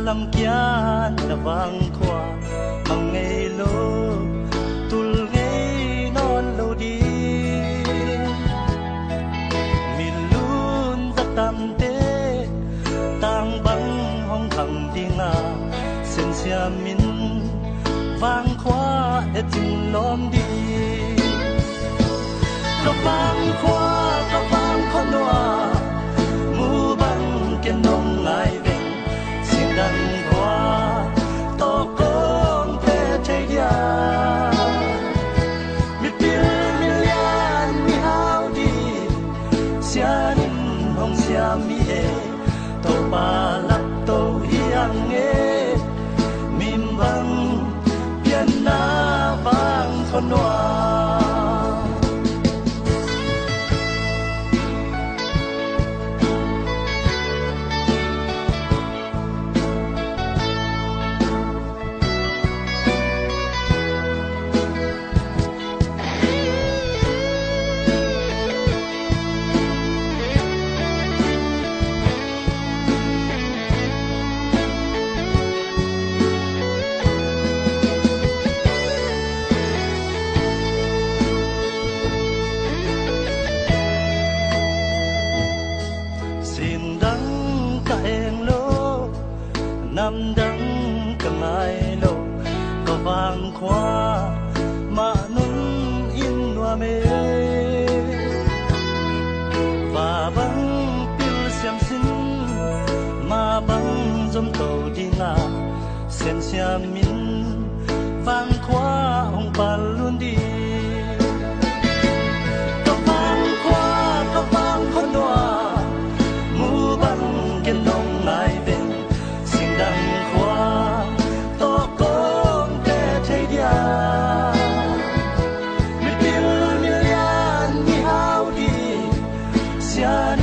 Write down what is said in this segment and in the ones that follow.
Kalam kian na vang kwa mangai lo tul ngai non lo di milun zatam te tang bang hong khang dinga sen sia min vang kwa e tin lom di ka vang kwa ka vang khonwa mu bang ken nong ngai dan kwa to kong te theya mi pil million mi how di sian hong sia mi e to pa lap to hiang e min bang pian na bang khonwa nam đắng cả ngày lâu có vang khoa mà nung in hoa mê và băng pil xiêm xin mà băng dâm tàu đi ngà sen xiêm min vang khoa hong pan luôn đi có vang khoa có vang khôn hoa mu băng kiên nông ngài về đăng khoa to con te theya mi pil million mi how di sian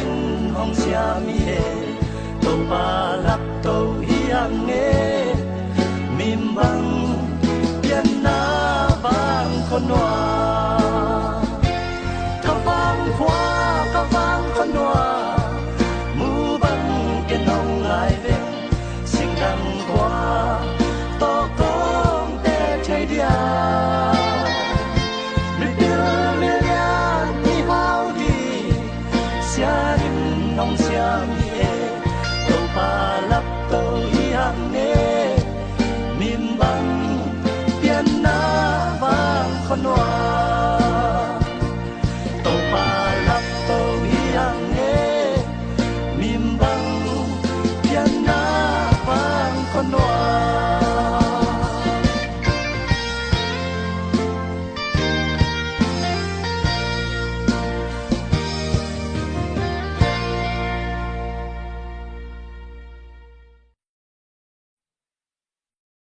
hong sia mi e to pa lap to hiang e mim bang pian na bang khonwa ka bang khoa ka bang khonwa